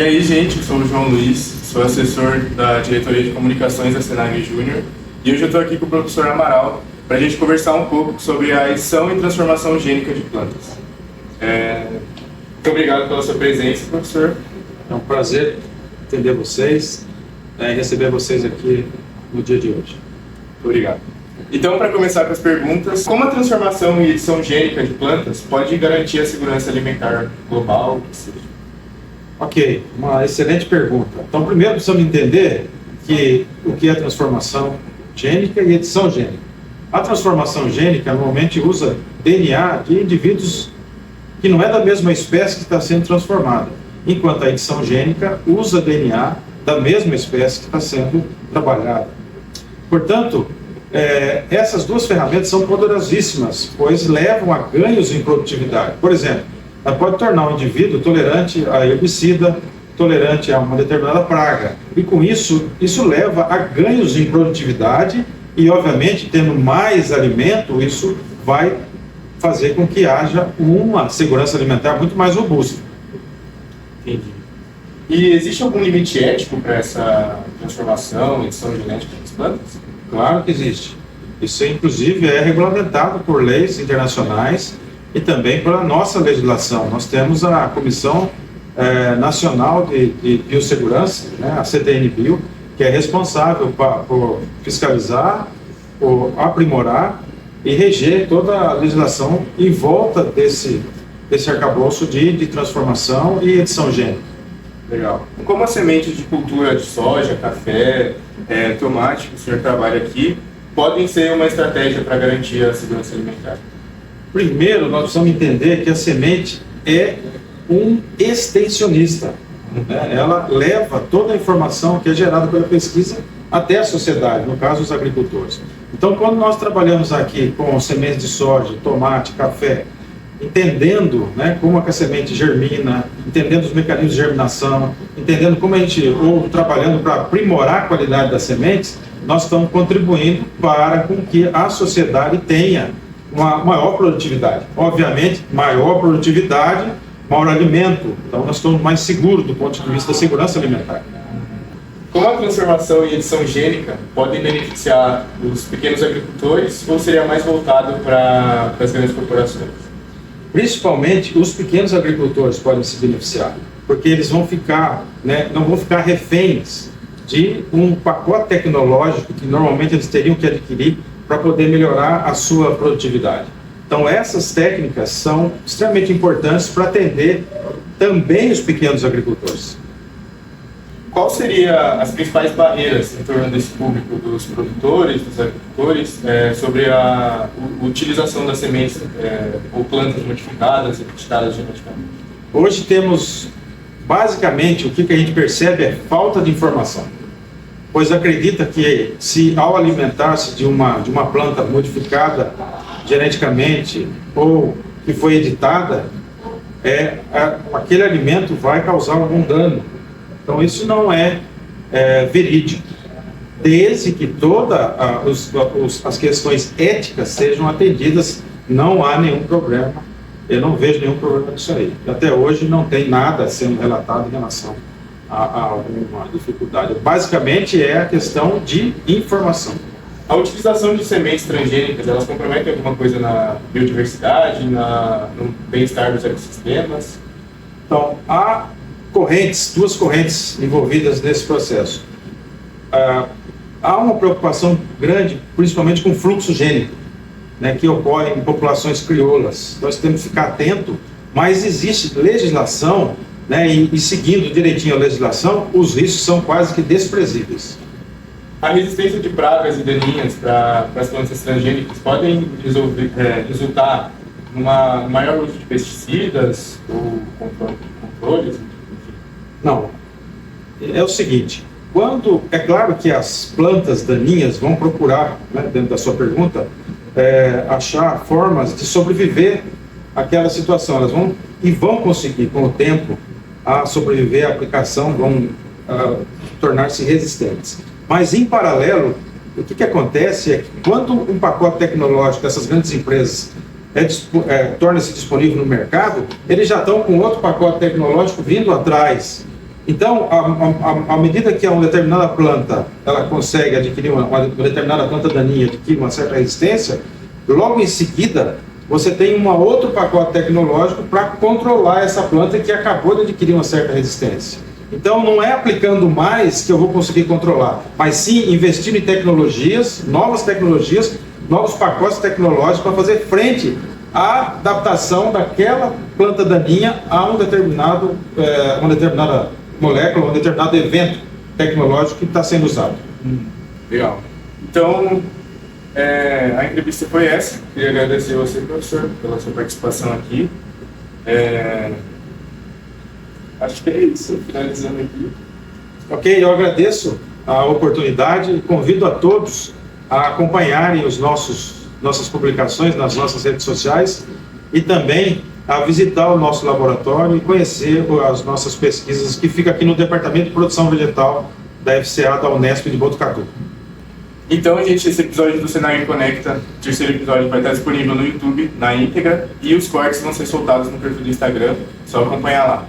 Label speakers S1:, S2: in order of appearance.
S1: E aí, gente, eu sou o João Luiz, sou assessor da Diretoria de Comunicações da Senag Júnior e hoje eu estou aqui com o professor Amaral para a gente conversar um pouco sobre a edição e transformação gênica de plantas. Muito obrigado pela sua presença, professor.
S2: É um prazer atender vocês e receber vocês aqui no dia de hoje.
S1: Muito obrigado. Então, para começar com as perguntas, como a transformação e edição gênica de plantas pode garantir a segurança alimentar global?
S2: Ok, uma excelente pergunta. Então, primeiro precisamos entender o que é transformação gênica e edição gênica. A transformação gênica normalmente usa DNA de indivíduos que não é da mesma espécie que está sendo transformada, enquanto a edição gênica usa DNA da mesma espécie que está sendo trabalhada. Portanto, essas duas ferramentas são poderosíssimas, pois levam a ganhos em produtividade. Por exemplo, ela pode tornar um indivíduo tolerante a herbicida, tolerante a uma determinada praga. E com isso leva a ganhos em produtividade e, obviamente, tendo mais alimento, isso vai fazer com que haja uma segurança alimentar muito mais robusta.
S1: Entendi. E existe algum limite ético para essa transformação, edição genética das plantas?
S2: Claro que existe. Isso, inclusive, é regulamentado por leis internacionais e também pela nossa legislação. Nós temos a Comissão Nacional de Biossegurança, né, a CTN-Bio, que é responsável por fiscalizar, por aprimorar e reger toda a legislação em volta desse arcabouço de transformação e edição gênica.
S1: Legal. Como as sementes de cultura de soja, café, tomate, que o senhor trabalha aqui, podem ser uma estratégia para garantir a segurança alimentar?
S2: Primeiro, nós precisamos entender que a semente é um extensionista. Né? Ela leva toda a informação que é gerada pela pesquisa até a sociedade, no caso, os agricultores. Então, quando nós trabalhamos aqui com sementes de soja, tomate, café, entendendo, né, como a semente germina, entendendo os mecanismos de germinação, entendendo como ou trabalhando para aprimorar a qualidade das sementes, nós estamos contribuindo para com que a sociedade tenha uma maior produtividade. Obviamente, maior produtividade, maior alimento. Então, nós estamos mais seguros do ponto de vista da segurança alimentar.
S1: Como a transformação e edição gênica podem beneficiar os pequenos agricultores ou seria mais voltado para as grandes corporações?
S2: Principalmente, os pequenos agricultores podem se beneficiar, porque eles vão ficar, não vão ficar reféns de um pacote tecnológico que normalmente eles teriam que adquirir para poder melhorar a sua produtividade. Então, essas técnicas são extremamente importantes para atender também os pequenos agricultores.
S1: Qual seria as principais barreiras em torno desse público, dos produtores, dos agricultores, sobre a utilização das sementes ou plantas modificadas e modificadas geneticamente?
S2: Hoje temos, basicamente, o que a gente percebe é falta de informação. Pois acredita que se ao alimentar-se de uma planta modificada geneticamente ou que foi editada, aquele alimento vai causar algum dano. Então isso não é verídico, desde que todas as questões éticas sejam atendidas, não há nenhum problema. Eu não vejo nenhum problema nisso aí. Até hoje não tem nada sendo relatado em relação a alguma dificuldade. Basicamente é a questão de informação.
S1: A utilização de sementes transgênicas, elas comprometem alguma coisa na biodiversidade, no bem-estar dos ecossistemas?
S2: Então, há duas correntes envolvidas nesse processo. Há uma preocupação grande, principalmente com o fluxo gênico, que ocorre em populações crioulas. Nós temos que ficar atento, mas existe legislação, e seguindo direitinho a legislação, os riscos são quase que desprezíveis.
S1: A resistência de pragas e daninhas para as plantas transgênicas podem resultar numa maior uso de pesticidas ou controles?
S2: Não. É o seguinte, é claro que as plantas daninhas vão procurar, dentro da sua pergunta, achar formas de sobreviver àquela situação. Elas vão conseguir, com o tempo, a sobreviver à aplicação, vão tornar-se resistentes. Mas, em paralelo, o que acontece é que quando um pacote tecnológico dessas grandes empresas torna-se disponível no mercado, eles já estão com outro pacote tecnológico vindo atrás Então, à medida que uma determinada planta ela consegue adquirir uma determinada planta daninha, adquire uma certa resistência, logo em seguida você tem um outro pacote tecnológico para controlar essa planta que acabou de adquirir uma certa resistência. Então, não é aplicando mais que eu vou conseguir controlar, mas sim investindo em tecnologias, novos pacotes tecnológicos para fazer frente à adaptação daquela planta daninha a uma determinada molécula, um determinado evento tecnológico que está sendo usado.
S1: Legal. Então, a entrevista foi essa. Queria agradecer a você, professor, pela sua participação aqui. Acho que é isso, finalizando aqui.
S2: Ok, eu agradeço a oportunidade e convido a todos a acompanharem nossas publicações nas nossas redes sociais e também a visitar o nosso laboratório e conhecer as nossas pesquisas que fica aqui no Departamento de Produção Vegetal da FCA da Unesp de Botucatu.
S1: Então, gente, esse episódio do Senar Conecta, o terceiro episódio, vai estar disponível no YouTube, na íntegra, e os cortes vão ser soltados no perfil do Instagram, só acompanhar lá.